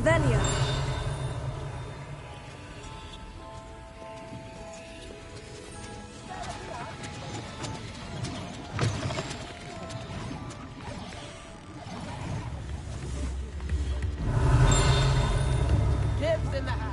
Revelio. Dibs in the house.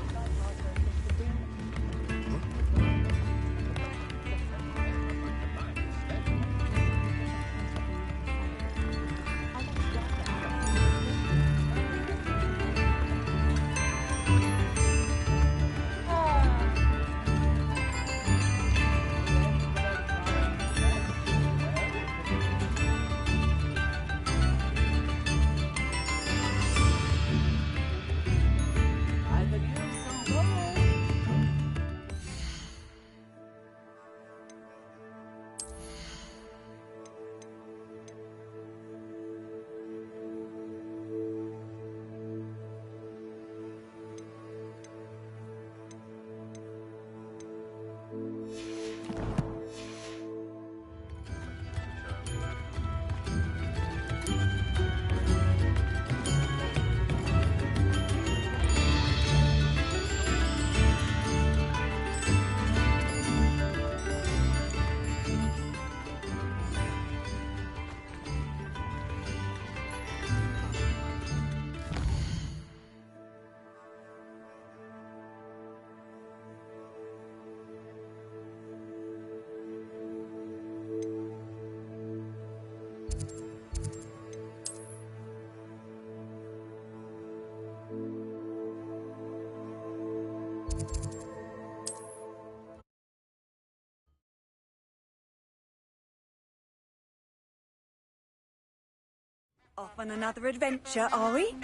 Off on another adventure, are we?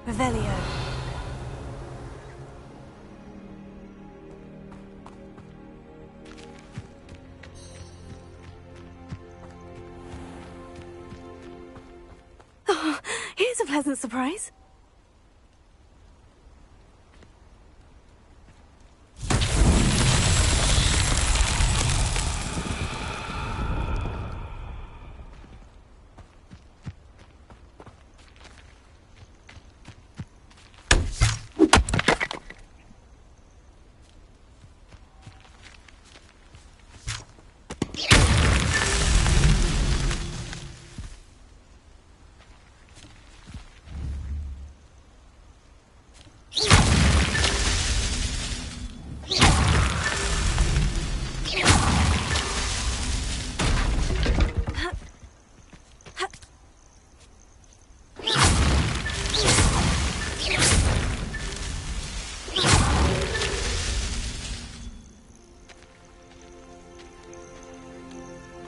Revelio. Oh, here's a pleasant surprise.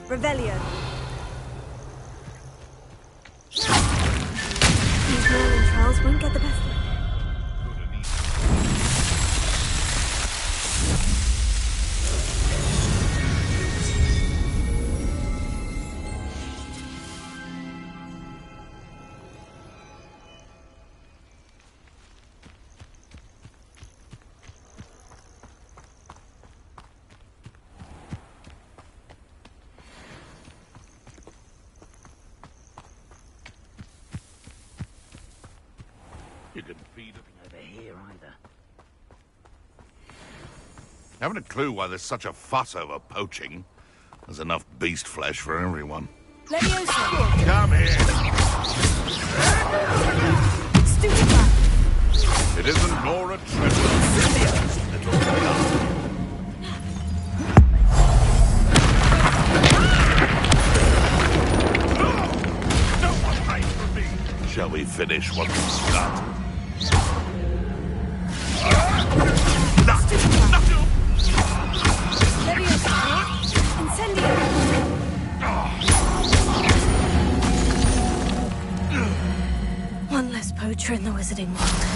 Revelio. These Merlin trials won't get the best of me. You can feed it Over here either. Haven't a clue why there's such a fuss over poaching. There's enough beast flesh for everyone. Leviosa! Come here! Stupid rat! It isn't Nora Trevor. Little gun. No one hide from me! Shall we finish what we start? Leviosa! Incendio! One less poacher in the wizarding world.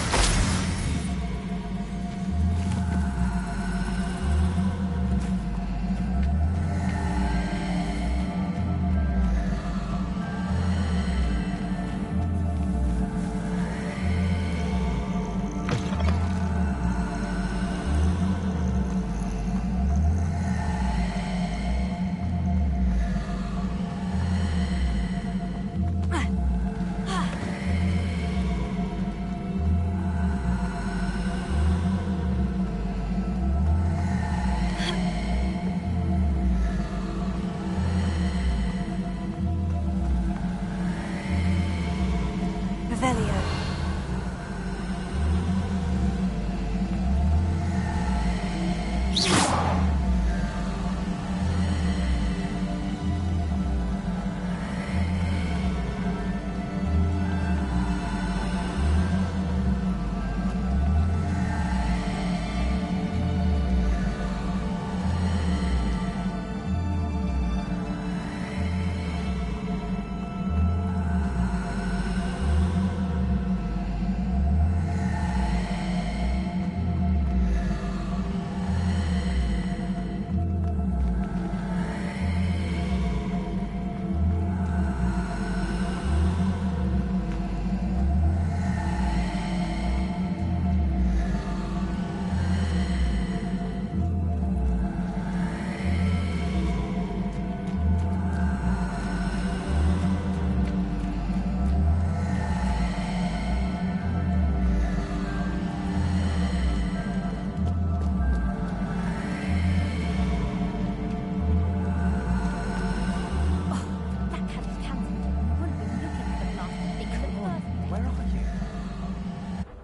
Revelio.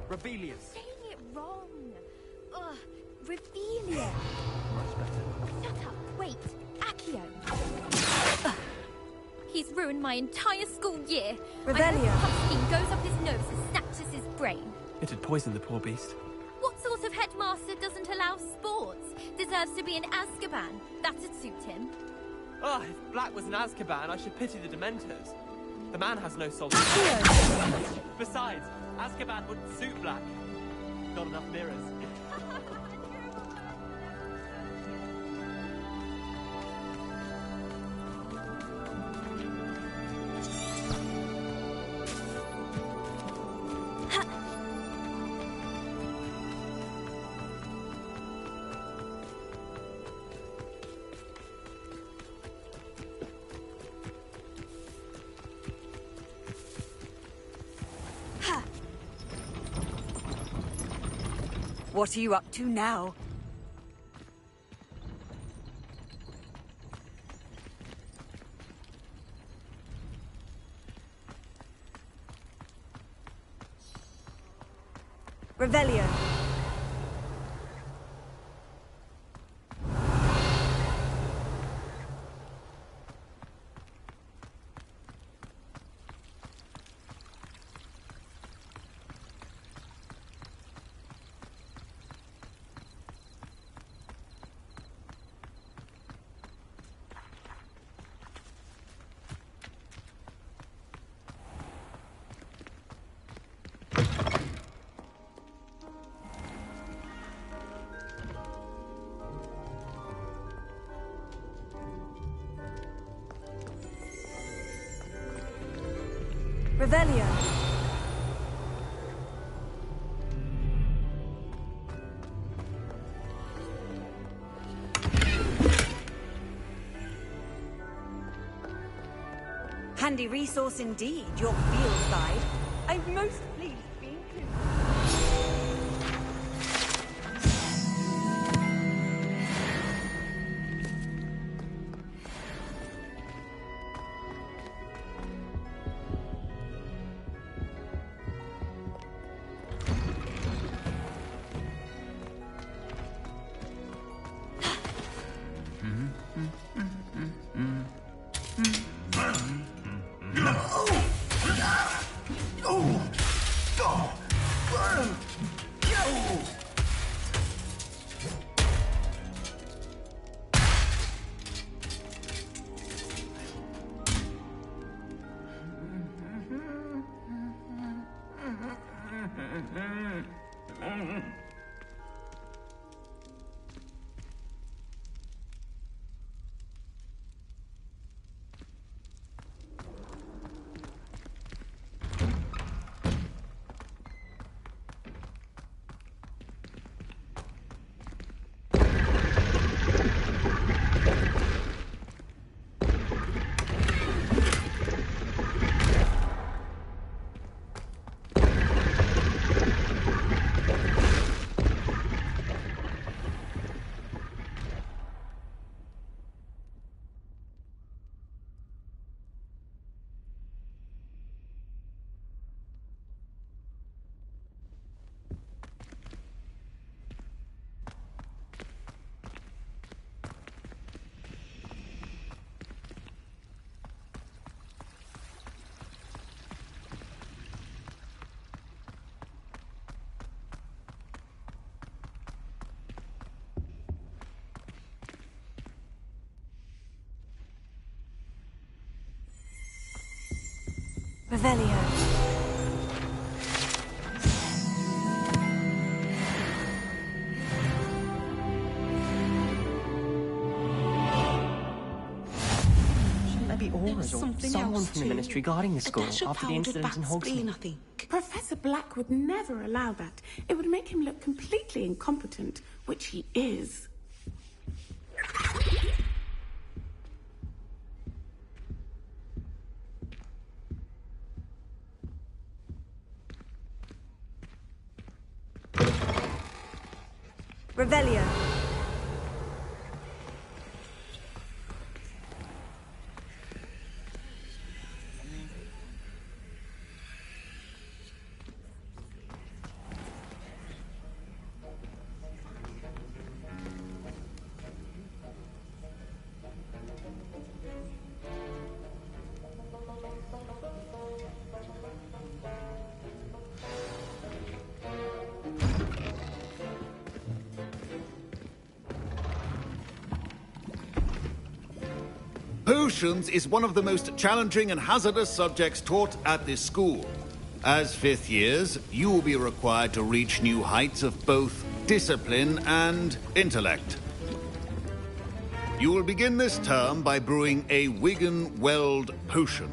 Rebellious. Saying it wrong. Ugh, Revelia. Much better. Shut up. Wait, Accio. Ugh. He's ruined my entire school year. Revelio. Pumpkin goes up his nose and snatches his brain. It had poisoned the poor beast. What sort of headmaster doesn't allow sports? Deserves to be in Azkaban. That'd suit him. Ah, if Black was in Azkaban, I should pity the Dementors. The man has no soul. Accio! Besides, Azkaban wouldn't suit Black. Not enough mirrors. What are you up to now? Revelio. Revelio. Handy resource indeed, your field guide. I'm most pleased to be included. Revelio. Shouldn't there be orders or someone from the ministry guarding the school after the incident in Hogsmeade? I think. Professor Black would never allow that. It would make him look completely incompetent, which he is. Revelio. Potions is one of the most challenging and hazardous subjects taught at this school. As fifth years, you will be required to reach new heights of both discipline and intellect. You will begin this term by brewing a Wigan-Weld potion.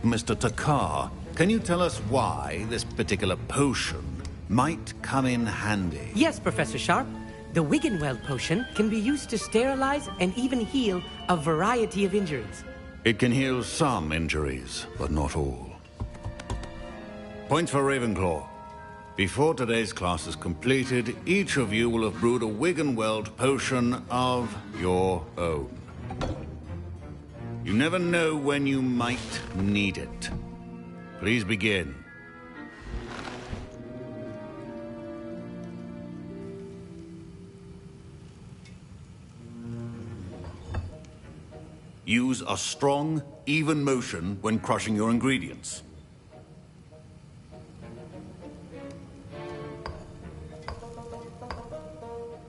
Mr. Takar, can you tell us why this particular potion might come in handy? Yes, Professor Sharp. The Wigan-Weld potion can be used to sterilize and even heal a variety of injuries. It can heal some injuries, but not all. Points for Ravenclaw. Before today's class is completed, each of you will have brewed a Wigan-Weld potion of your own. You never know when you might need it. Please begin. Use a strong, even motion when crushing your ingredients.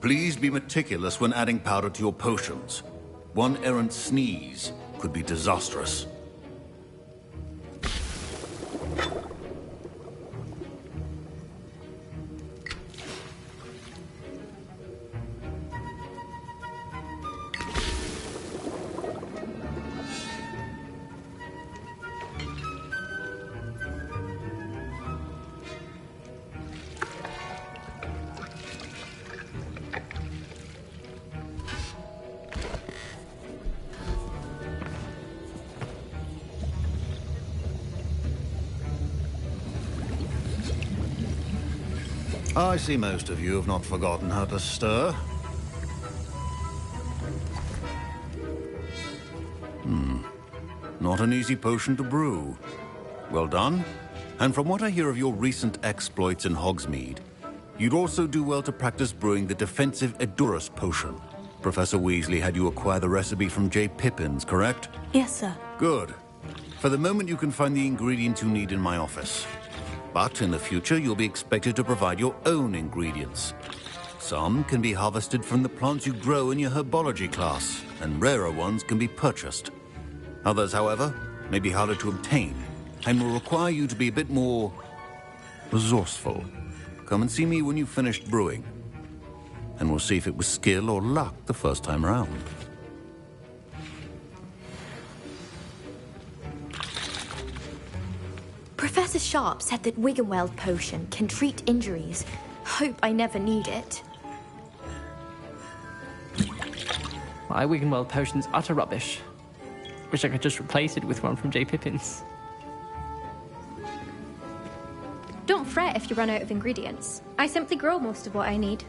Please be meticulous when adding powder to your potions. One errant sneeze could be disastrous. I see most of you have not forgotten how to stir. Not an easy potion to brew. Well done. And from what I hear of your recent exploits in Hogsmeade, you'd also do well to practice brewing the defensive Edurus potion. Professor Weasley had you acquire the recipe from J. Pippins, correct? Yes, sir. Good. For the moment, you can find the ingredients you need in my office. But in the future, you'll be expected to provide your own ingredients. Some can be harvested from the plants you grow in your herbology class, and rarer ones can be purchased. Others, however, may be harder to obtain, and will require you to be a bit more resourceful. Come and see me when you've finished brewing, and we'll see if it was skill or luck the first time round. Professor Sharp said that Wiggenweld potion can treat injuries. Hope I never need it. My Wiggenweld potion's utter rubbish. Wish I could just replace it with one from J. Pippins. Don't fret if you run out of ingredients. I simply grow most of what I need.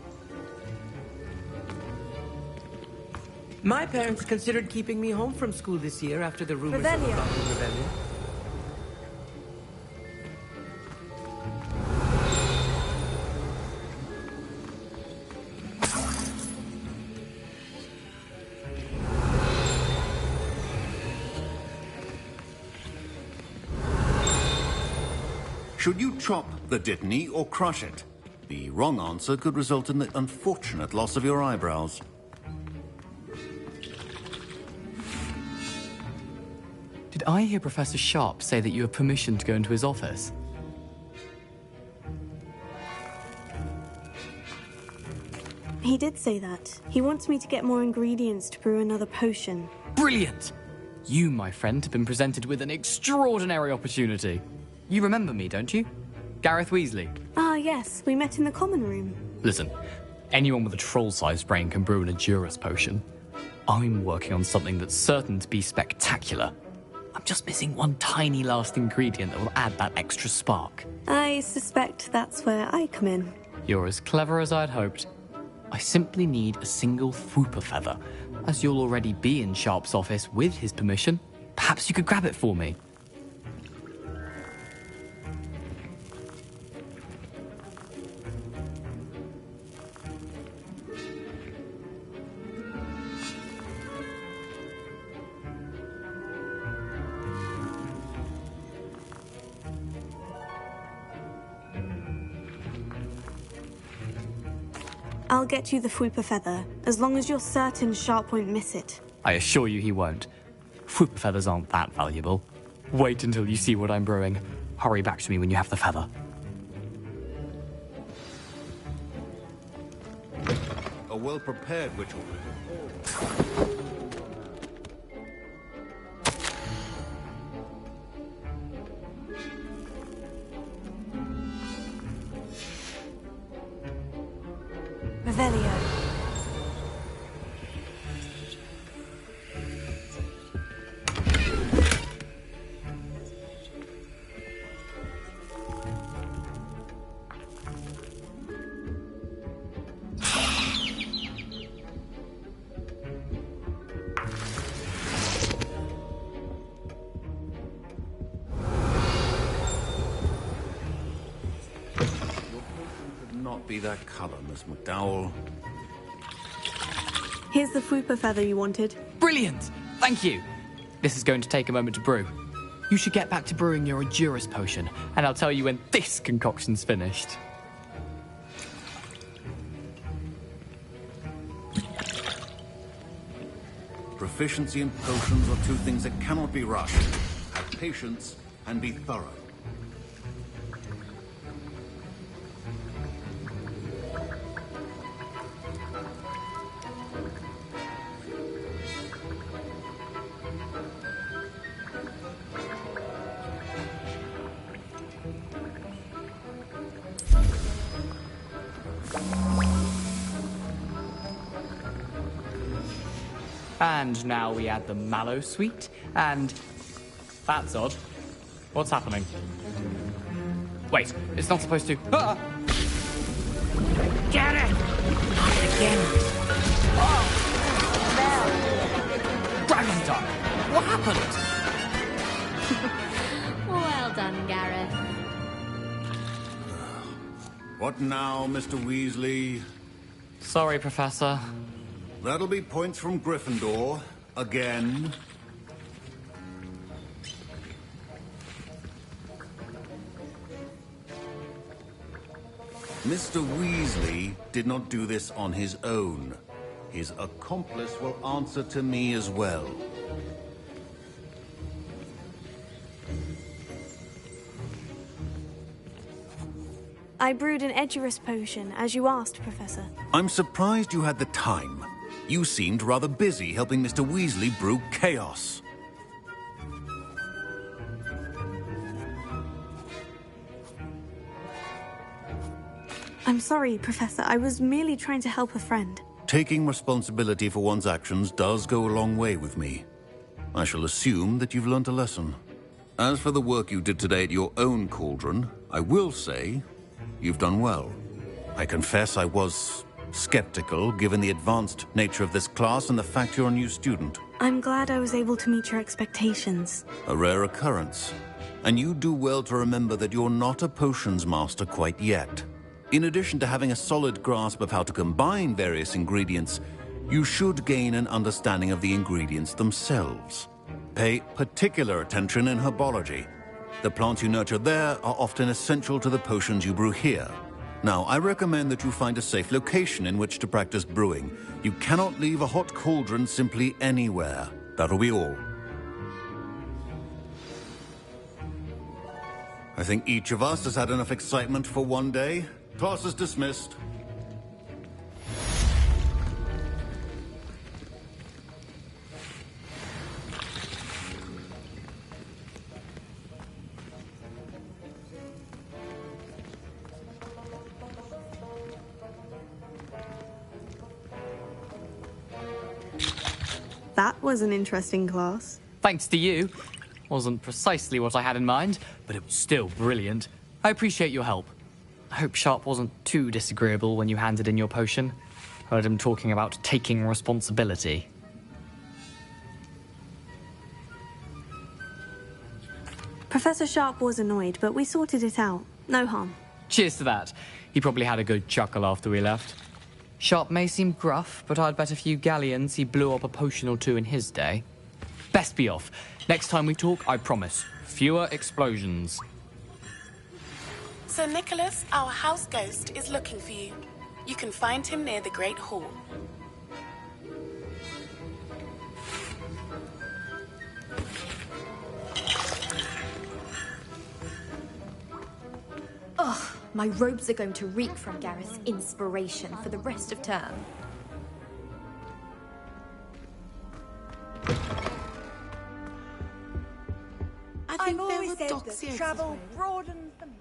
My parents considered keeping me home from school this year after the rumors of the Revelio. Goblin Rebellion. Should you chop the Dittany or crush it? The wrong answer could result in the unfortunate loss of your eyebrows. Did I hear Professor Sharp say that you have permission to go into his office? He did say that. He wants me to get more ingredients to brew another potion. Brilliant! You, my friend, have been presented with an extraordinary opportunity. You remember me, don't you? Gareth Weasley. Ah, yes. We met in the common room. Listen, anyone with a troll-sized brain can brew an Edurus potion. I'm working on something that's certain to be spectacular. I'm just missing one tiny last ingredient that will add that extra spark. I suspect that's where I come in. You're as clever as I'd hoped. I simply need a single Fwooper feather. As you'll already be in Sharp's office with his permission, perhaps you could grab it for me. I'll get you the Fwooper feather, as long as you're certain Sharp won't miss it. I assure you he won't. Fwooper feathers aren't that valuable. Wait until you see what I'm brewing. Hurry back to me when you have the feather. A well-prepared witch Revelio. not be that color, Miss McDowell. Here's the Fwooper feather you wanted. Brilliant! Thank you! This is going to take a moment to brew. You should get back to brewing your Edurus potion, and I'll tell you when this concoction's finished. Proficiency in potions are two things that cannot be rushed. Have patience and be thorough. And now we add the mallow sweet, and... That's odd. What's happening? Wait, it's not supposed to... Ah! Get it! Not again. Dragon Duck! What happened? Well done, Gareth. What now, Mr. Weasley? Sorry, Professor. That'll be points from Gryffindor. Again. Mr. Weasley did not do this on his own. His accomplice will answer to me as well. I brewed an Edurus potion, as you asked, Professor. I'm surprised you had the time. You seemed rather busy helping Mr. Weasley brew chaos. I'm sorry, Professor. I was merely trying to help a friend. Taking responsibility for one's actions does go a long way with me. I shall assume that you've learnt a lesson. As for the work you did today at your own cauldron, I will say you've done well. I confess I was skeptical, given the advanced nature of this class and the fact you're a new student. I'm glad I was able to meet your expectations. A rare occurrence. And you do well to remember that you're not a potions master quite yet. In addition to having a solid grasp of how to combine various ingredients, you should gain an understanding of the ingredients themselves. Pay particular attention in herbology. The plants you nurture there are often essential to the potions you brew here. Now, I recommend that you find a safe location in which to practice brewing. You cannot leave a hot cauldron simply anywhere. That'll be all. I think each of us has had enough excitement for one day. Class is dismissed. That was an interesting class. Thanks to you. Wasn't precisely what I had in mind, but it was still brilliant. I appreciate your help. I hope Sharp wasn't too disagreeable when you handed in your potion. Heard him talking about taking responsibility. Professor Sharp was annoyed, but we sorted it out. No harm. Cheers to that. He probably had a good chuckle after we left. Sharp may seem gruff, but I'd bet a few galleons he blew up a potion or two in his day. Best be off. Next time we talk, I promise, fewer explosions. Sir Nicholas, our house ghost, is looking for you. You can find him near the Great Hall. Ugh, my robes are going to reek from Gareth's inspiration for the rest of term. I think I've there always were said dogs that here. travel broadens the mind.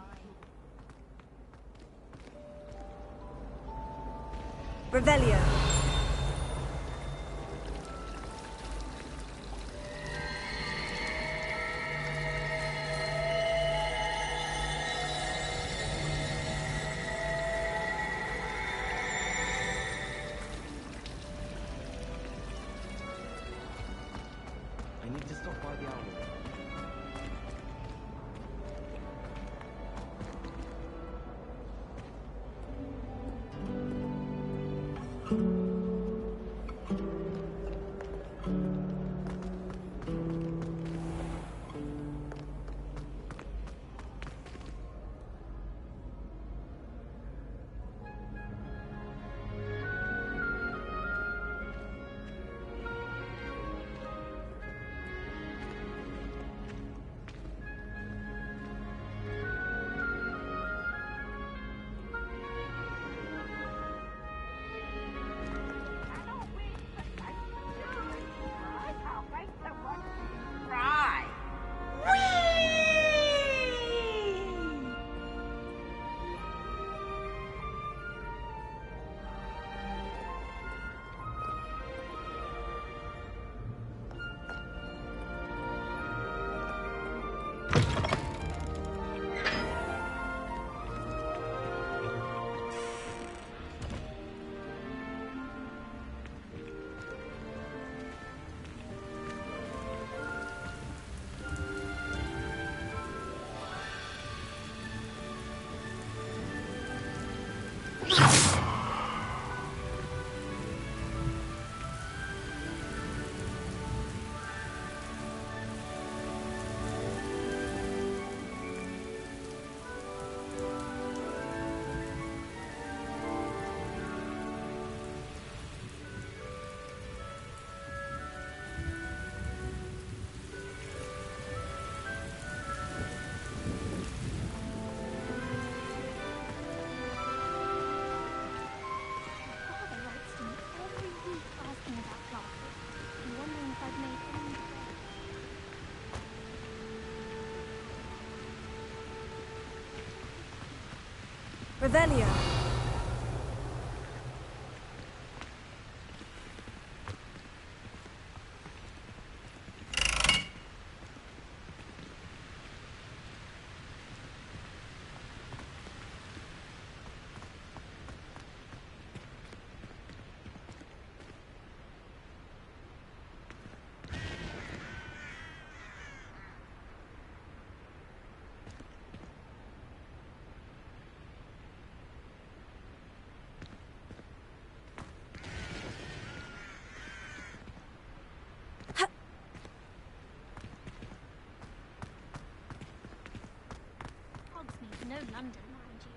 Revelio. I need to stop by the owl. Revelio. Hogsmeade, no London, mind you,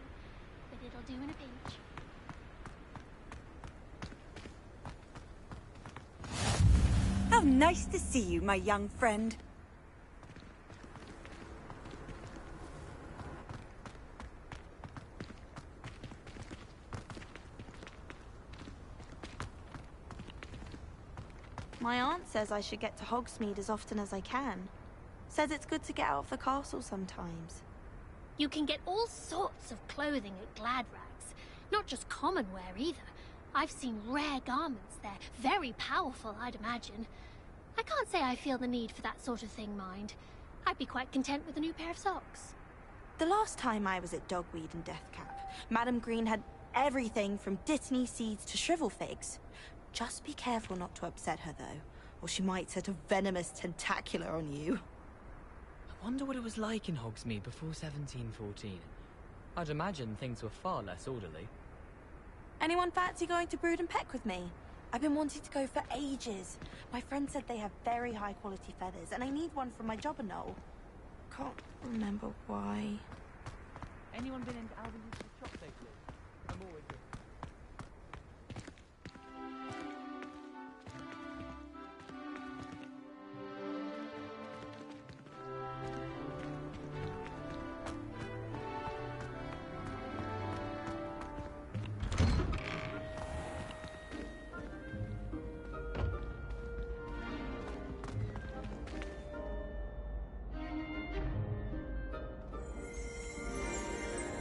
but it'll do in a pinch. How nice to see you, my young friend. My aunt says I should get to Hogsmeade as often as I can. Says it's good to get out of the castle sometimes. You can get all sorts of clothing at Gladrags, not just common wear either. I've seen rare garments there, very powerful, I'd imagine. I can't say I feel the need for that sort of thing, mind. I'd be quite content with a new pair of socks. The last time I was at Dogweed and Deathcap, Madam Green had everything from Dittany seeds to shrivel figs. Just be careful not to upset her, though, or she might set a venomous tentacular on you. I wonder what it was like in Hogsmeade before 1714. I'd imagine things were far less orderly. Anyone fancy going to Brood and Peck with me? I've been wanting to go for ages. My friend said they have very high quality feathers, and I need one from my jobber knoll. Can't remember why. Anyone been into Alvin's shop lately? I'm always good.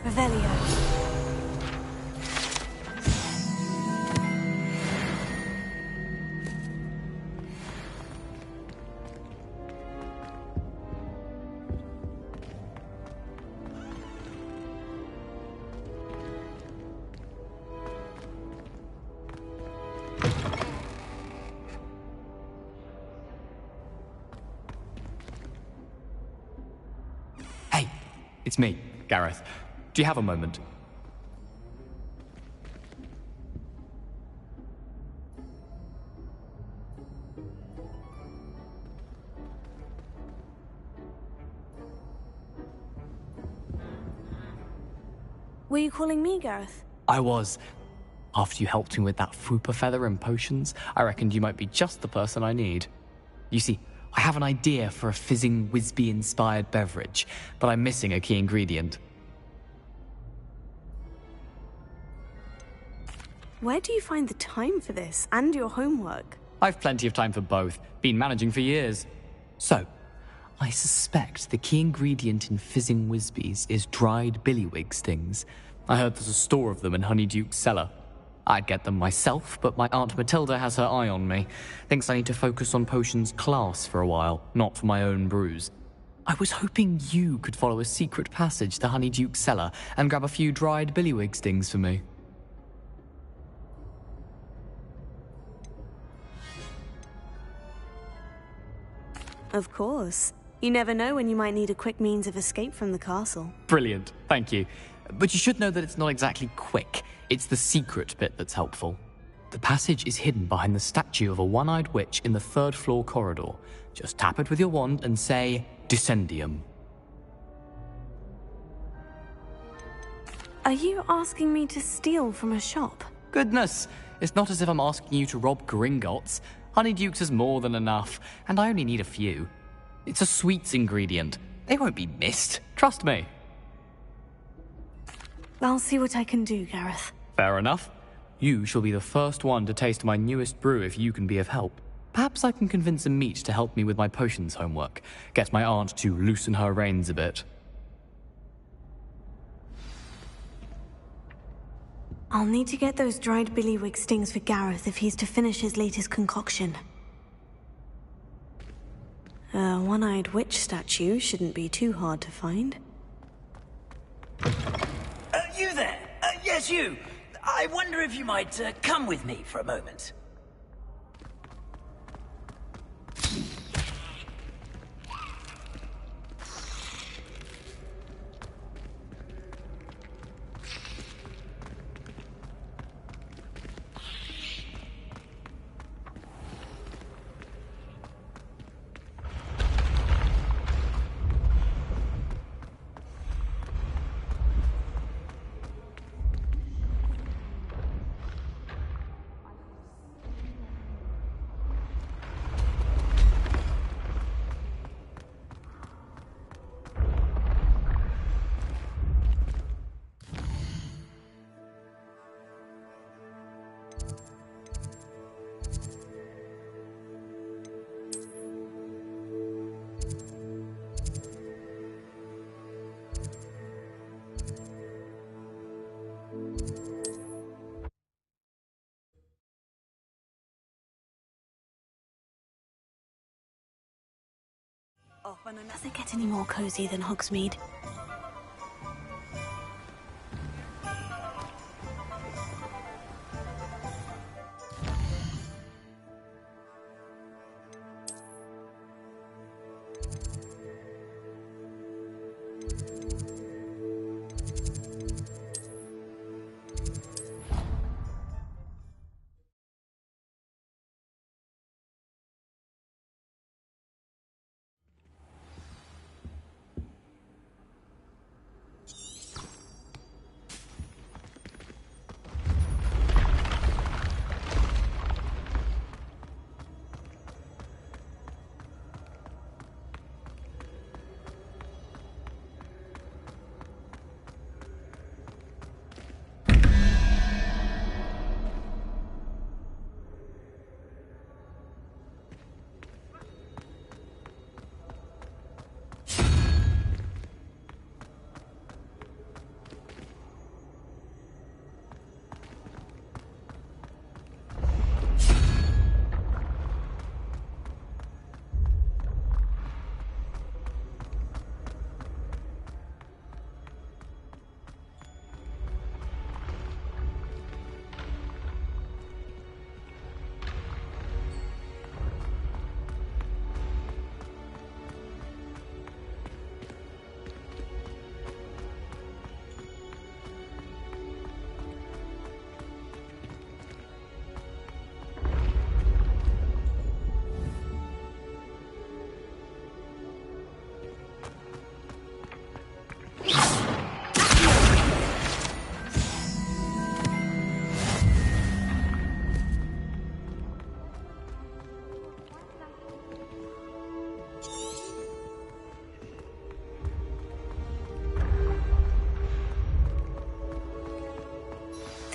Revelio. Hey, it's me, Gareth. Do you have a moment? Were you calling me, Gareth? I was. After you helped me with that Fupa feather and potions, I reckoned you might be just the person I need. You see, I have an idea for a fizzing Wisby-inspired beverage, but I'm missing a key ingredient. Where do you find the time for this and your homework? I've plenty of time for both. Been managing for years. So, I suspect the key ingredient in fizzing Wisbies is dried billywig stings. I heard there's a store of them in Honeyduke's cellar. I'd get them myself, but my Aunt Matilda has her eye on me. Thinks I need to focus on potions class for a while, not for my own brews. I was hoping you could follow a secret passage to Honeyduke's cellar and grab a few dried billywig stings for me. Of course. You never know when you might need a quick means of escape from the castle. Brilliant, thank you. But you should know that it's not exactly quick. It's the secret bit that's helpful. The passage is hidden behind the statue of a one-eyed witch in the third-floor corridor. Just tap it with your wand and say, Descendium. Are you asking me to steal from a shop? Goodness, it's not as if I'm asking you to rob Gringotts. Honeydukes is more than enough, and I only need a few. It's a sweets ingredient. They won't be missed, trust me. I'll see what I can do, Gareth. Fair enough. You shall be the first one to taste my newest brew if you can be of help. Perhaps I can convince a meat to help me with my potions homework. Get my aunt to loosen her reins a bit. I'll need to get those dried billywig stings for Gareth if he's to finish his latest concoction. A one-eyed witch statue shouldn't be too hard to find. You there? Yes, you. I wonder if you might come with me for a moment. Does it get any more cozy than Hogsmeade?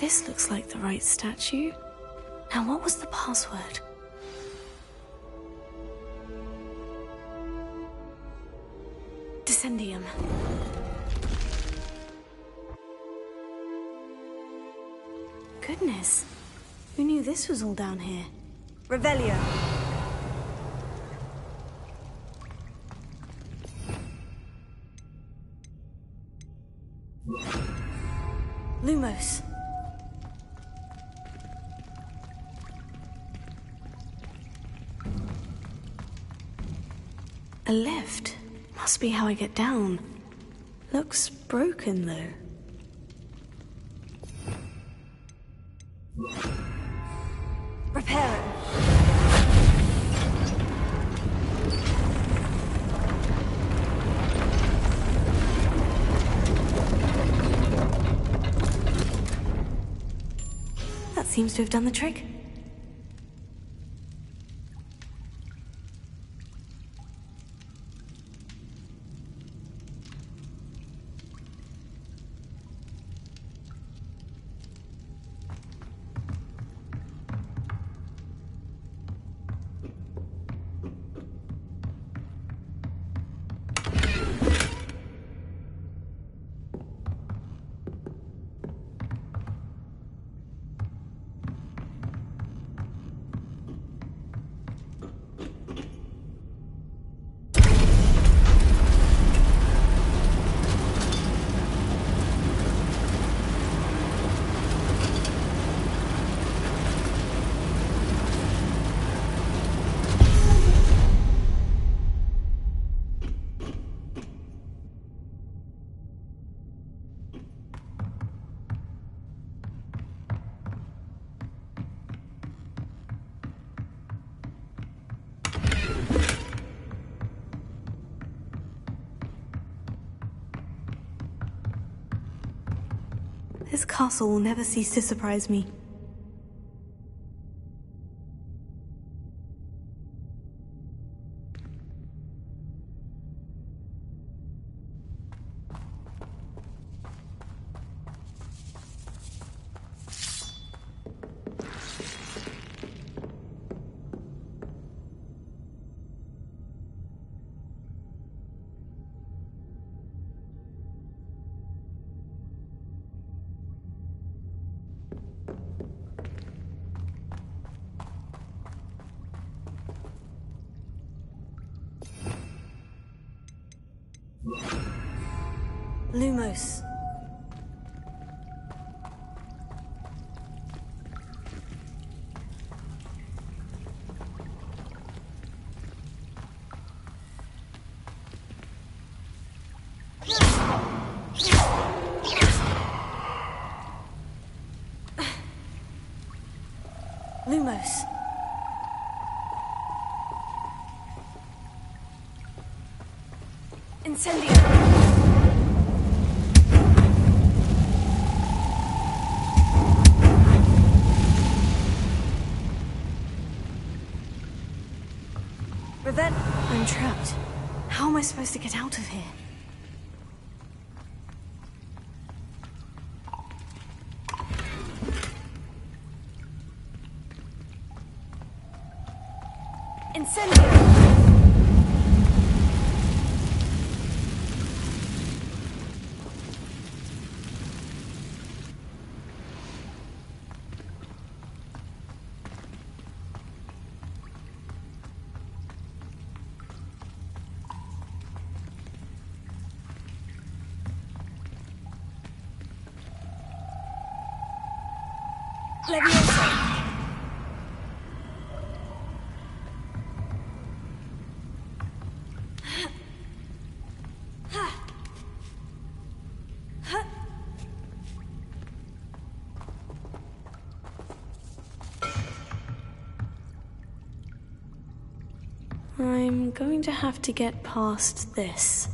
This looks like the right statue. Now, what was the password? Descendium. Goodness. Who knew this was all down here? Revelio. Lumos. A lift. Must be how I get down. Looks broken, though. Repair it. That seems to have done the trick. This castle will never cease to surprise me. Lumos. Lumos. Incendio. I'm trapped. How am I supposed to get out of here? Incendio! Leviosa! I'm going to have to get past this.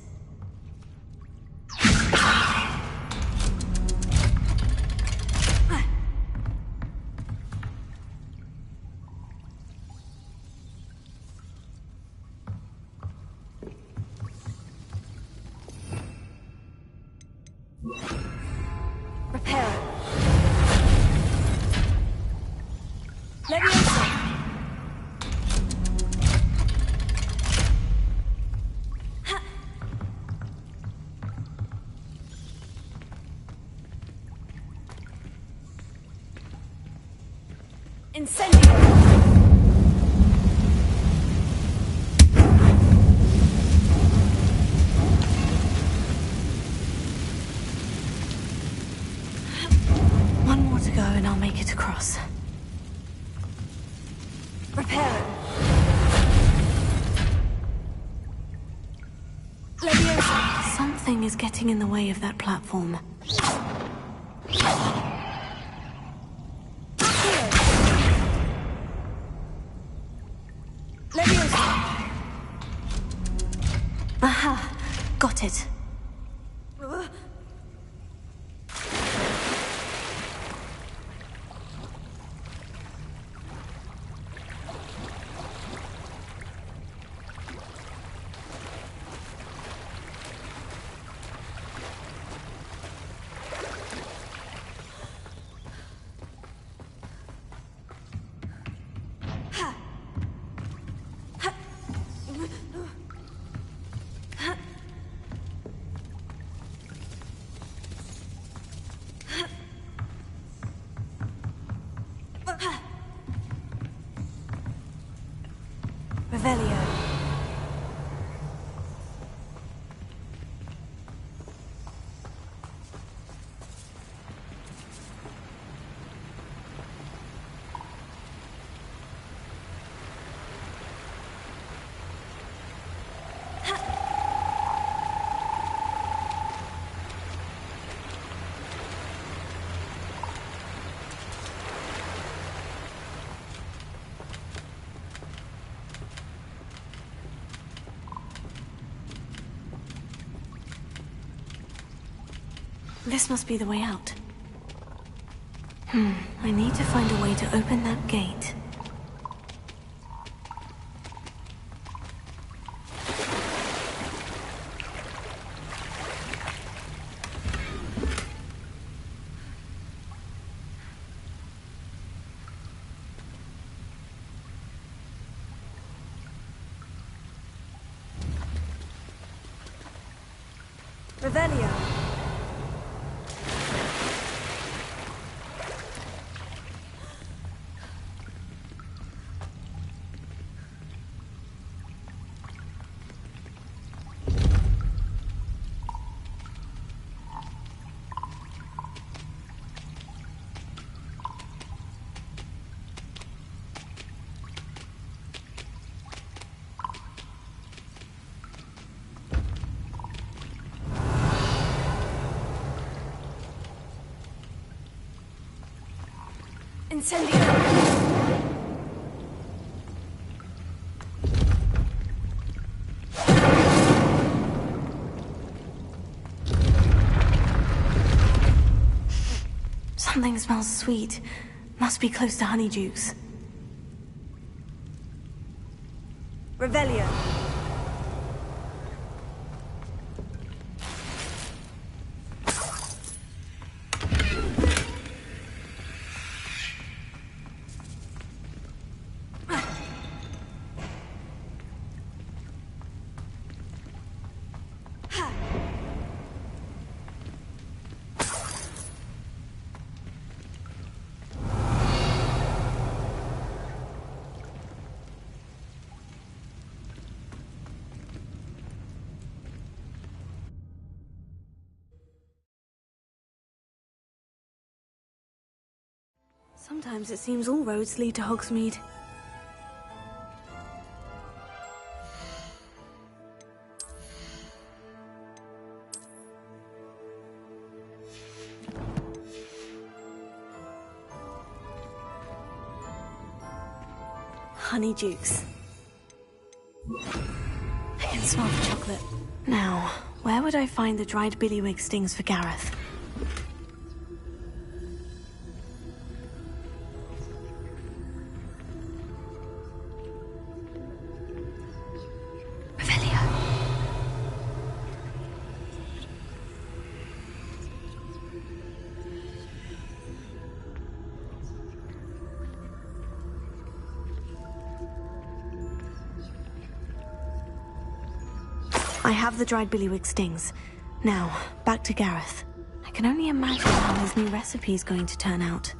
Incendio! One more to go and I'll make it across. Reparo. Leviosa. Something is getting in the way of that platform. Aha! Got it. Revelio. This must be the way out. I need to find a way to open that gate. Revelio. Incendio! Something smells sweet. Must be close to Honeydukes. Revelio. Sometimes it seems all roads lead to Hogsmeade. Honeydukes. I can smell the chocolate. Now, where would I find the dried billywig stings for Gareth? I have the dried billywig stings. Now, back to Gareth. I can only imagine how his new recipe is going to turn out.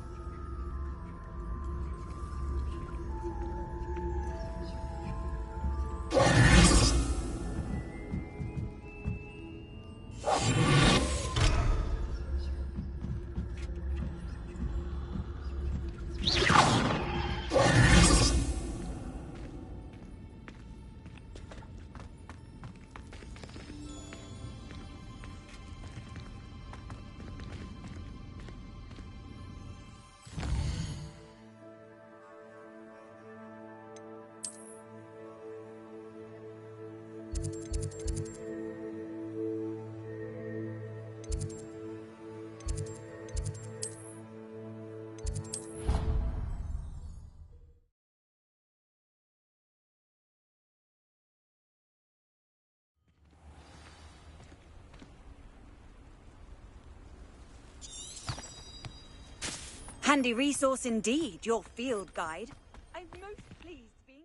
Handy resource indeed, your field guide. I'm most pleased being...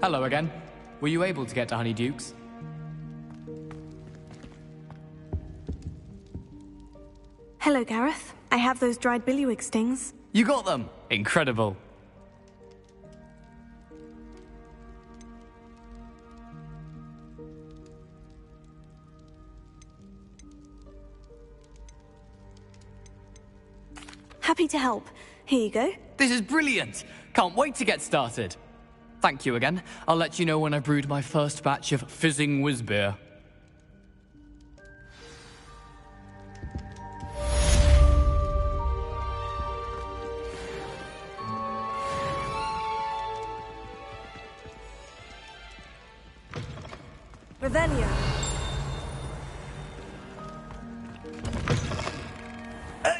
Hello again. Were you able to get to Honeydukes? Hello, Gareth. I have those dried billywig stings. You got them! Incredible. Happy to help. Here you go. This is brilliant! Can't wait to get started. Thank you again. I'll let you know when I brewed my first batch of fizzing whiz-beer. Revelio.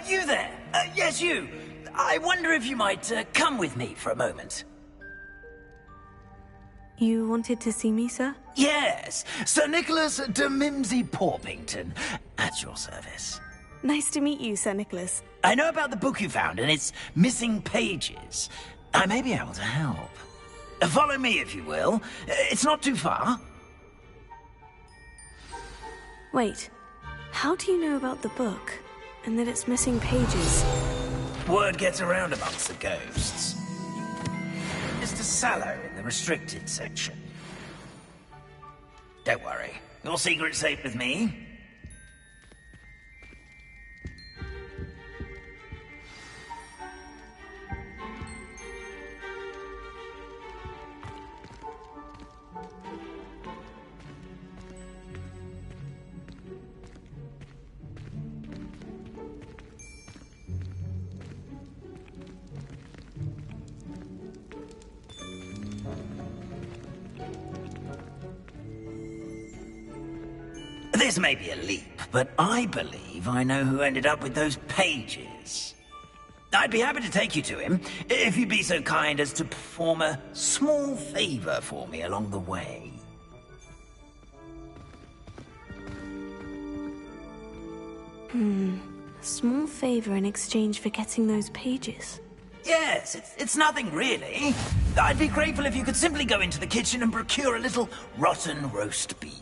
You there? Yes, you. I wonder if you might come with me for a moment. You wanted to see me, sir? Yes, Sir Nicholas de Mimsy Porpington, at your service. Nice to meet you, Sir Nicholas. I know about the book you found and its missing pages. I may be able to help. Follow me, if you will. It's not too far. Wait, how do you know about the book? And that it's missing pages? Word gets around amongst the ghosts. Mr. Sallow in the restricted section. Don't worry, your secret's safe with me. This may be a leap, but I believe I know who ended up with those pages. I'd be happy to take you to him, if you'd be so kind as to perform a small favor for me along the way. A small favor in exchange for getting those pages. Yes, it's nothing really. I'd be grateful if you could simply go into the kitchen and procure a little rotten roast beef.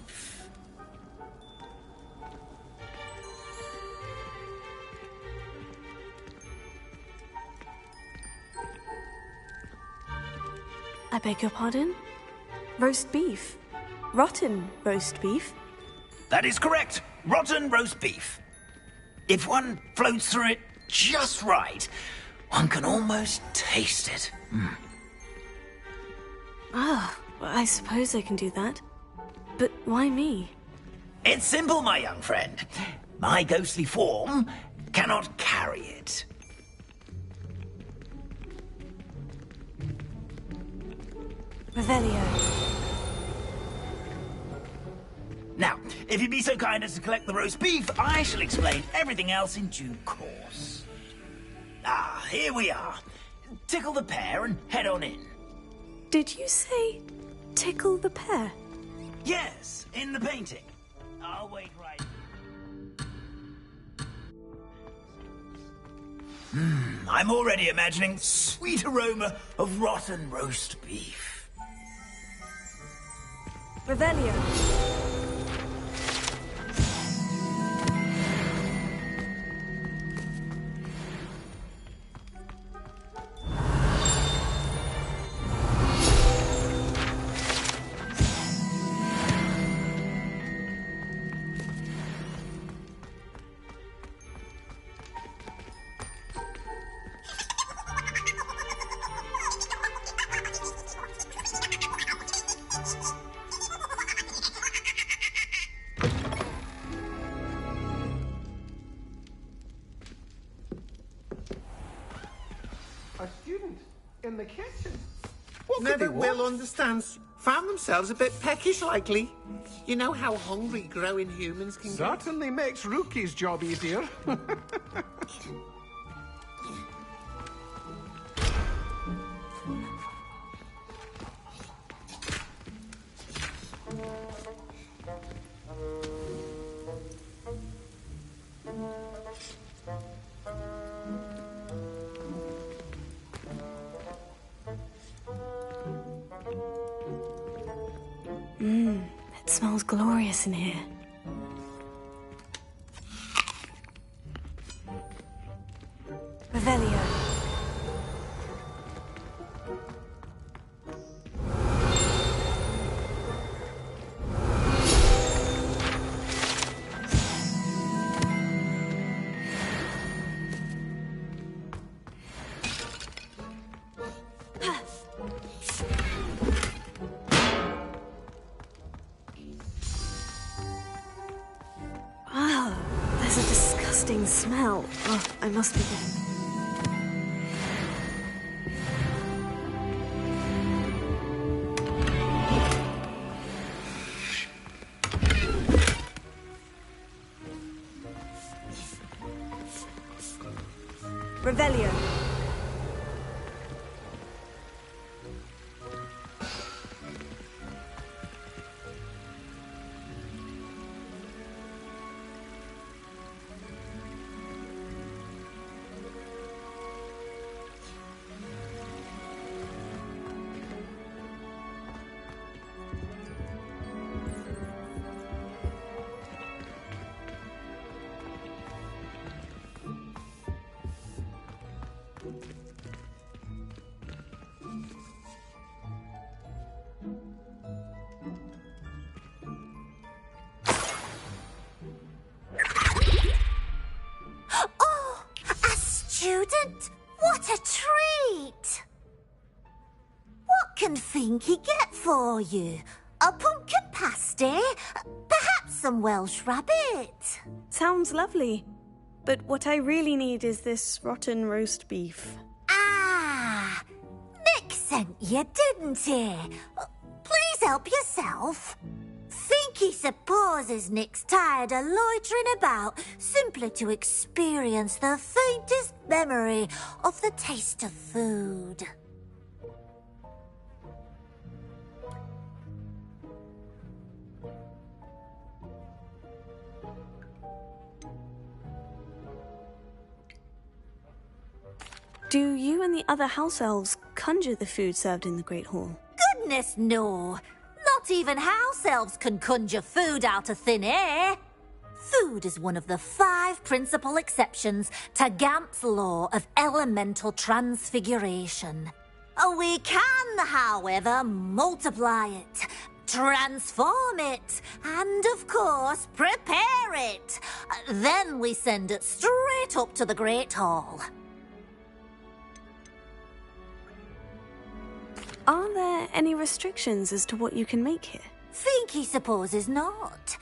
I beg your pardon? Roast beef? Rotten roast beef? That is correct. Rotten roast beef. If one floats through it just right, one can almost taste it. Ah, well, I suppose I can do that. But why me? It's simple, my young friend. My ghostly form cannot carry it. Revelio. Now, if you'd be so kind as to collect the roast beef, I shall explain everything else in due course. Ah, here we are. Tickle the pear and head on in. Did you say tickle the pear? Yes, in the painting. I'll wait right. I'm already imagining sweet aroma of rotten roast beef. Revelio. A student in the kitchen. Never will understand. Found themselves a bit peckish, likely. You know how hungry growing humans can get. Certainly makes Rookie's job easier. It smells glorious in here. Revelio. Wow, there's a disgusting smell. Oh, I must be getting... Revelio. Oh, a student? What a treat! What can Finky get for you? A pumpkin pasty? Perhaps some Welsh rabbit? Sounds lovely. But what I really need is this rotten roast beef. Ah, Nick sent you, didn't he? Please help yourself. Finky supposes Nick's tired of loitering about simply to experience the faintest memory of the taste of food. Do you and the other house elves conjure the food served in the Great Hall? Goodness, no. Not even house elves can conjure food out of thin air. Food is one of the 5 principal exceptions to Gamp's law of elemental transfiguration. We can, however, multiply it, transform it, and, of course, prepare it. Then we send it straight up to the Great Hall. Are there any restrictions as to what you can make here? Finky supposes not.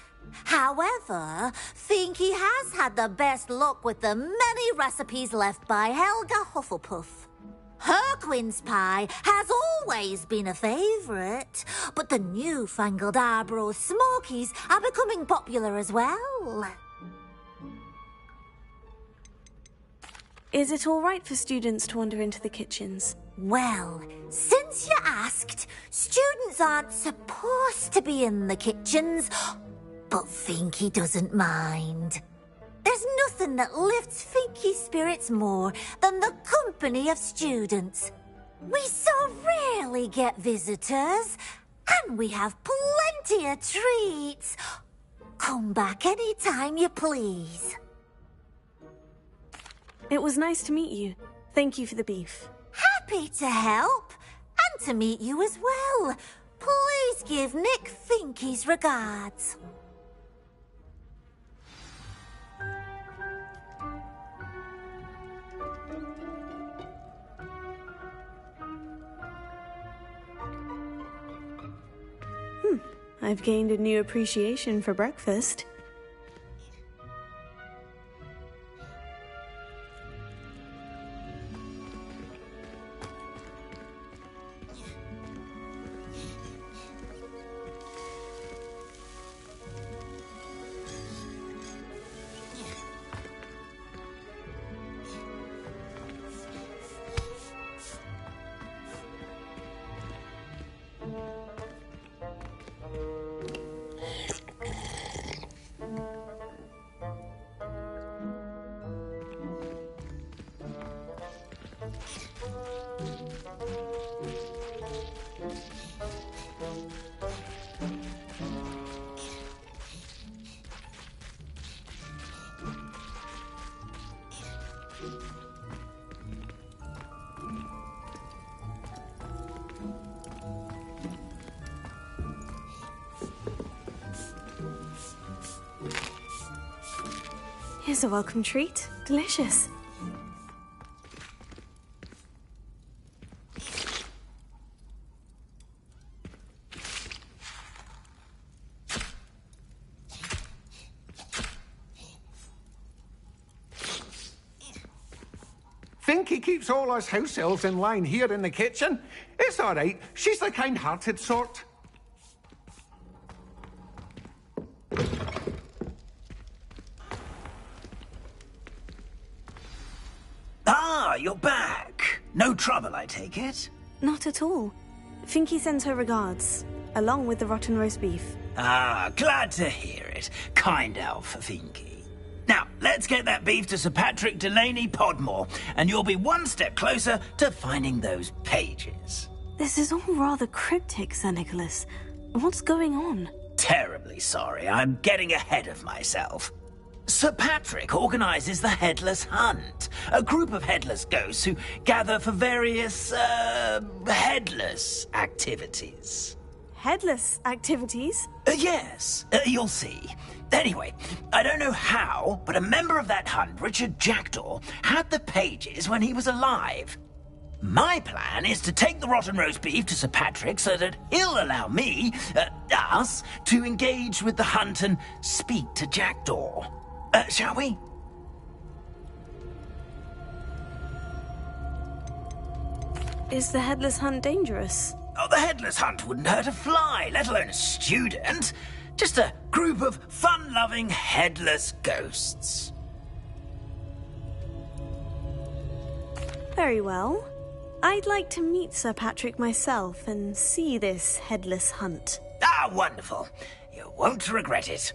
However, Finky has had the best luck with the many recipes left by Helga Hufflepuff. Her quince pie has always been a favourite, but the newfangled Arbroath Smokies are becoming popular as well. Is it all right for students to wander into the kitchens? Well, since you asked, students aren't supposed to be in the kitchens, but Finky doesn't mind. There's nothing that lifts Finky's spirits more than the company of students. We so rarely get visitors, and we have plenty of treats. Come back any time you please. It was nice to meet you. Thank you for the beef. Happy to help, and to meet you as well. Please give Nick Finky's regards. I've gained a new appreciation for breakfast. Here's a welcome treat. Delicious. Finky keeps all us house elves in line here in the kitchen. It's all right. She's the kind-hearted sort. Ah, you're back. No trouble, I take it? Not at all. Finky sends her regards, along with the rotten roast beef. Ah, glad to hear it. Kind elf, Finky. Now, let's get that beef to Sir Patrick Delaney Podmore, and you'll be one step closer to finding those pages. This is all rather cryptic, Sir Nicholas. What's going on? Terribly sorry, I'm getting ahead of myself. Sir Patrick organises the Headless Hunt, a group of headless ghosts who gather for various, headless activities. Headless activities? Yes, you'll see. Anyway, I don't know how, but a member of that hunt, Richard Jackdaw, had the pages when he was alive. My plan is to take the rotten roast beef to Sir Patrick so that he'll allow me, us, to engage with the hunt and speak to Jackdaw. Shall we? Is the Headless Hunt dangerous? Oh, the Headless Hunt wouldn't hurt a fly, let alone a student. Just a group of fun-loving headless ghosts. Very well. I'd like to meet Sir Patrick myself and see this Headless Hunt. Ah, wonderful. You won't regret it.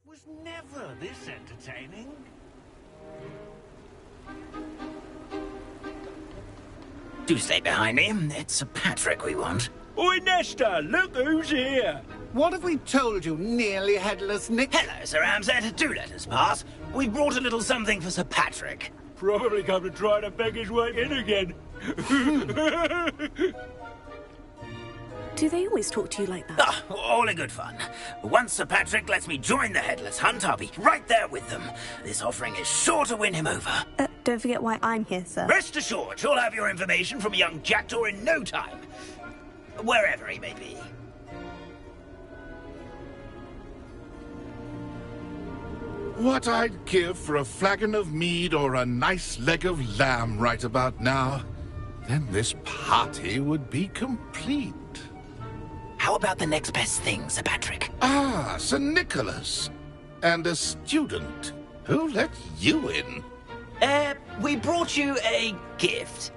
Was never this entertaining. Do stay behind me. It's Sir Patrick we want. Oi, Nesta, look who's here. What have we told you, nearly headless Nick? Hello, Sir Ramsett. Do let us pass. We brought a little something for Sir Patrick. Probably come to try to beg his way in again. Do they always talk to you like that? Ah, all in good fun. Once Sir Patrick lets me join the Headless Hunt, I'll be right there with them. This offering is sure to win him over. Don't forget why I'm here, sir. Rest assured, you'll have your information from young Jackdaw in no time. Wherever he may be. What I'd give for a flagon of mead or a nice leg of lamb right about now. Then this party would be complete. How about the next best thing, Sir Patrick? Ah, Sir Nicholas. And a student. Who let you in? We brought you a gift.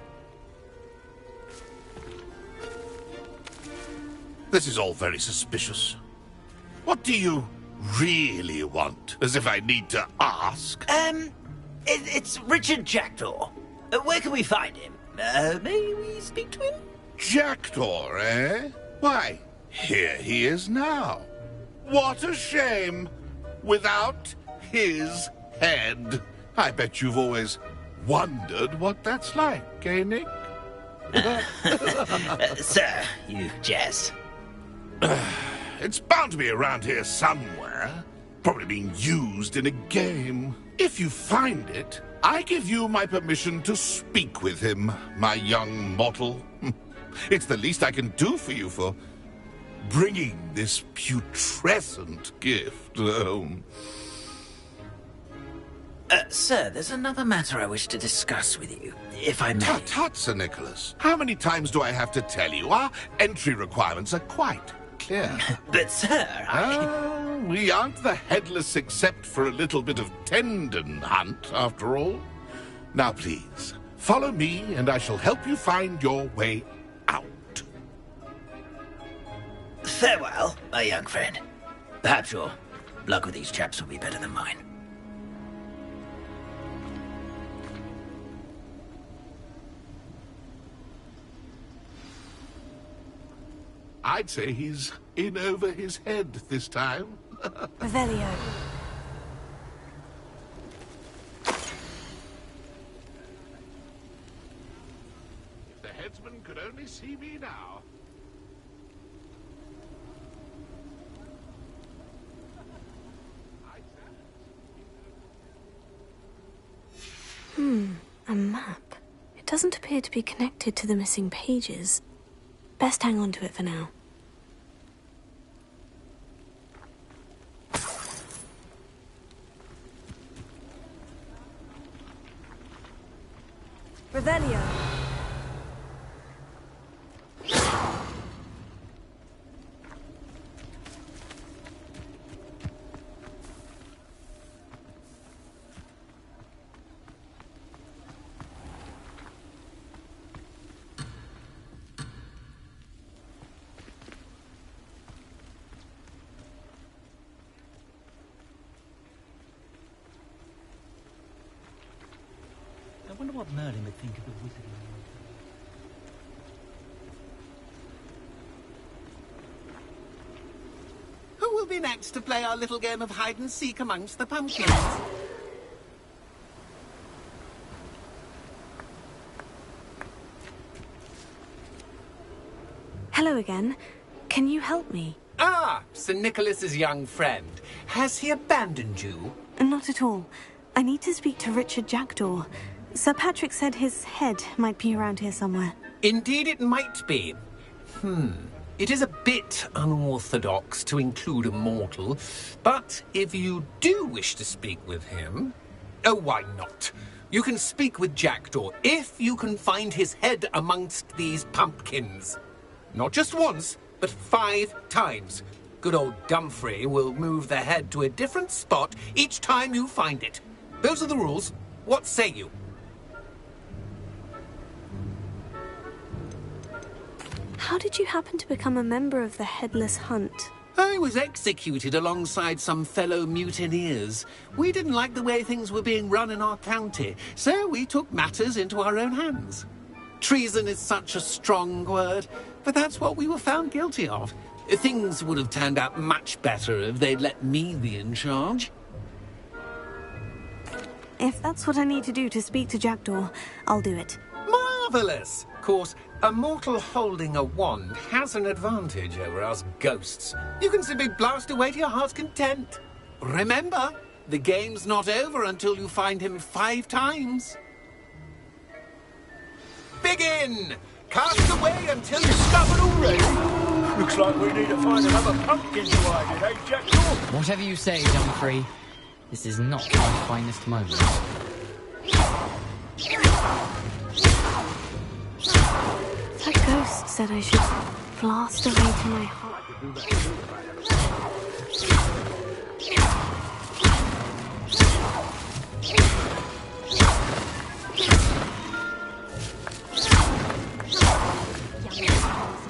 This is all very suspicious. What do you really want? As if I need to ask. It's Richard Jackdaw. Where can we find him? May we speak to him? Jackdaw, eh? Why, here he is now. What a shame. Without his head. I bet you've always wondered what that's like, eh, Nick? Sir, you jest. It's bound to be around here somewhere. Probably being used in a game. If you find it, I give you my permission to speak with him, my young mortal. It's the least I can do for you for bringing this putrescent gift home. Sir, there's another matter I wish to discuss with you, if I may. Tut, tut, Sir Nicholas. How many times do I have to tell you? Our entry requirements are quite clear. But, sir, we aren't the headless except for a little bit of tendon hunt, after all. Now, please, follow me, and I shall help you find your way out. Farewell, my young friend. Perhaps your luck with these chaps will be better than mine. I'd say he's in over his head this time. Revelio. If the headsman could only see me now. A map. It doesn't appear to be connected to the missing pages. Best hang on to it for now. Revelio. I wonder what Merlin would think of the wizard. Who will be next to play our little game of hide and seek amongst the pumpkins? Hello again. Can you help me? Ah, Sir Nicholas's young friend. Has he abandoned you? Not at all. I need to speak to Richard Jackdaw. Sir Patrick said his head might be around here somewhere. Indeed it might be. It is a bit unorthodox to include a mortal, but if you do wish to speak with him... Oh, why not? You can speak with Jackdaw if you can find his head amongst these pumpkins. Not just once, but 5 times. Good old Dumfrey will move the head to a different spot each time you find it. Those are the rules. What say you? How did you happen to become a member of the Headless Hunt? I was executed alongside some fellow mutineers. We didn't like the way things were being run in our county, so we took matters into our own hands. Treason is such a strong word, but that's what we were found guilty of. Things would have turned out much better if they'd let me be in charge. If that's what I need to do to speak to Jackdaw, I'll do it. Marvellous! Of course, a mortal holding a wand has an advantage over us ghosts. You can simply blast away to your heart's content. Remember, the game's not over until you find him 5 times. Begin! Cast away until you're stubborn already. Looks like we need to find another pumpkin to hide in, eh, Jackdaw? Whatever you say, Dumfrey. This is not my finest moment. That ghost said I should blast away to my heart.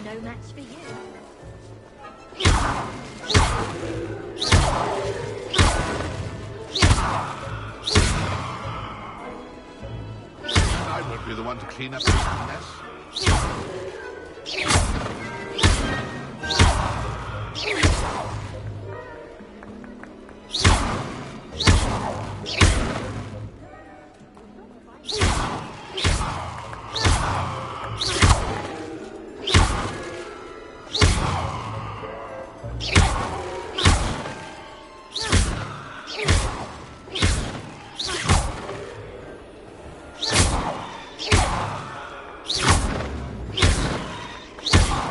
No match for you. I won't be the one to clean up this mess.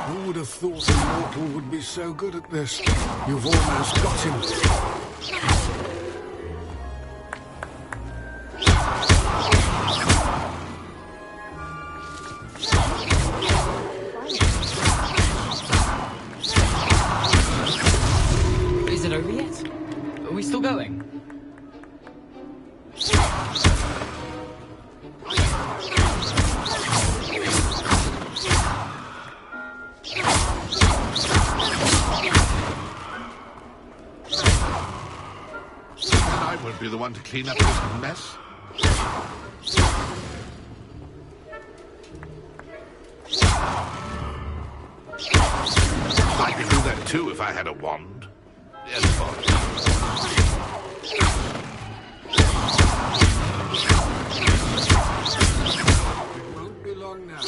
Who would have thought a mortal would be so good at this? You've almost got him. Is it over yet? Are we still going? I won't be the one to clean up this mess. I could do that too if I had a wand. Yes, boss. It won't be long now.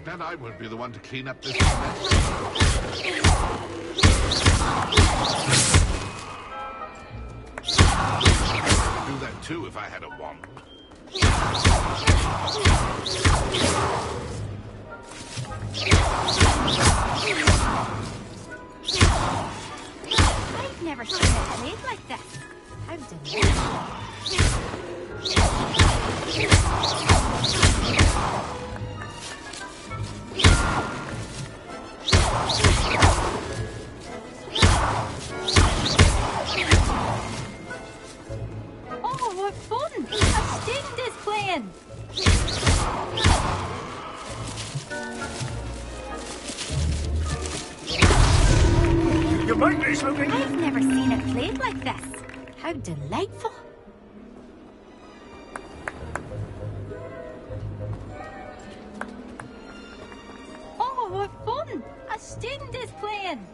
bet I won't be the one to clean up this mess. I'd do that too if I had a wand. I've never seen a blade like this. How Oh, what fun! A student is playing! You make this looking... I've never seen it played like this. How delightful. Oh, what fun! A student is playing!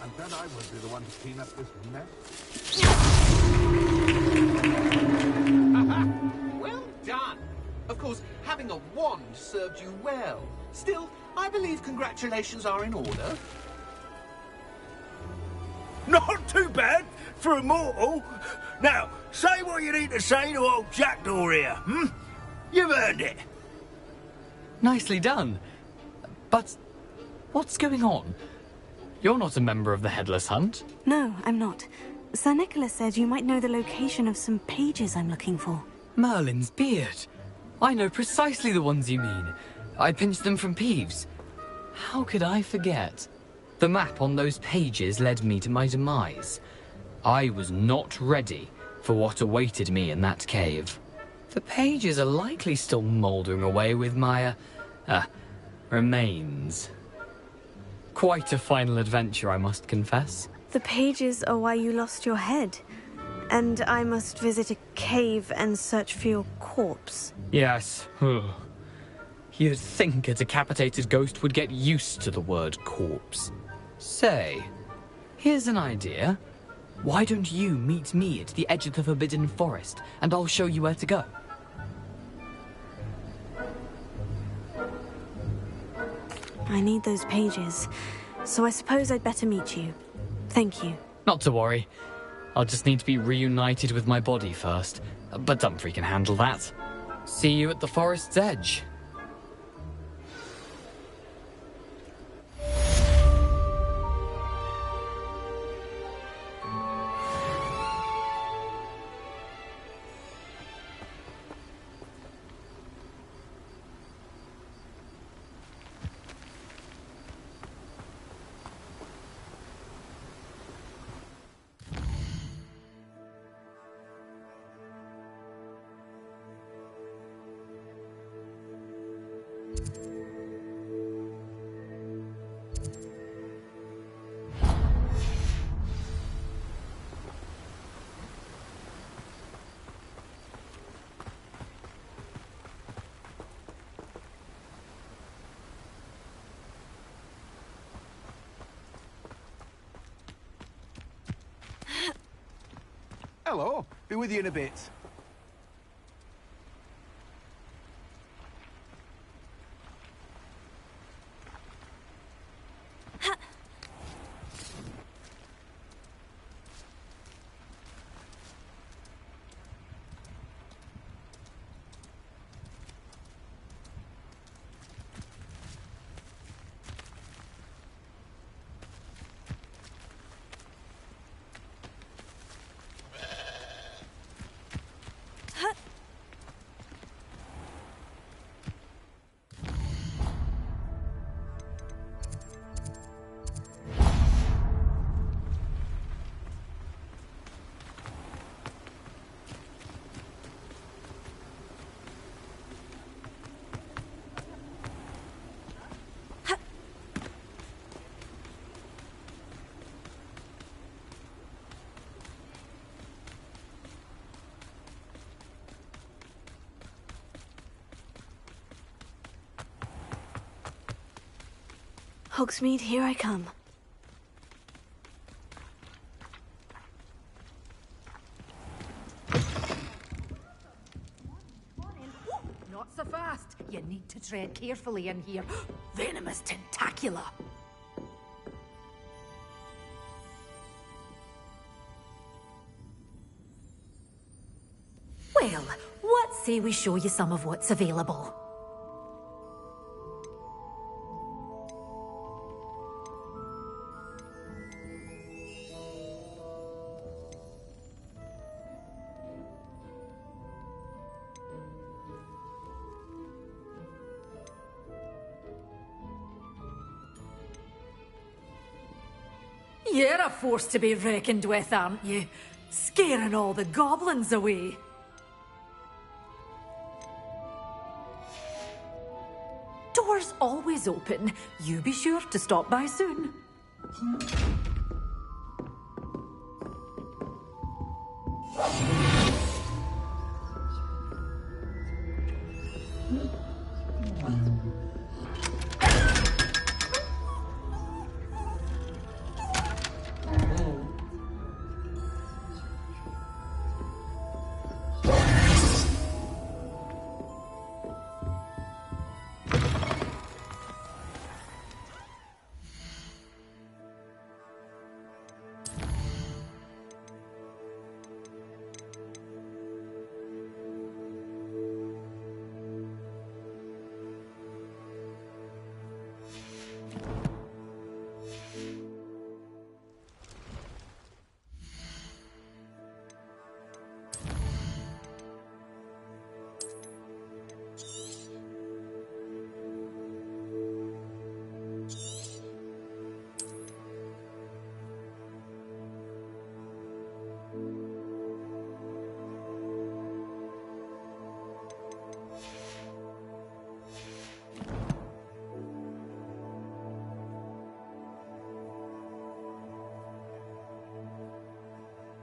I bet I won't be the one to clean up this mess. Well done! Of course, having a wand served you well. Still, I believe congratulations are in order. Not too bad for a mortal. Now, say what you need to say to old Jackdaw here, hmm? You've earned it. Nicely done. But what's going on? You're not a member of the Headless Hunt. No, I'm not. Sir Nicholas said you might know the location of some pages I'm looking for. Merlin's beard. I know precisely the ones you mean. I pinched them from Peeves. How could I forget? The map on those pages led me to my demise. I was not ready for what awaited me in that cave. The pages are likely still mouldering away with my, remains. Quite a final adventure, I must confess. The pages are why you lost your head. And I must visit a cave and search for your corpse. Yes. You'd think a decapitated ghost would get used to the word corpse. Say, here's an idea. Why don't you meet me at the edge of the Forbidden Forest, and I'll show you where to go? I need those pages, so I suppose I'd better meet you. Thank you. Not to worry. I'll just need to be reunited with my body first. But Dumfries can handle that. See you at the forest's edge. Hello. Be with you in a bit. Hogsmeade, here I come. You need to tread carefully in here. Venomous tentacula. Well, what say we show you some of what's available? You're a force to be reckoned with, aren't you? Scaring all the goblins away. Doors always open. You be sure to stop by soon.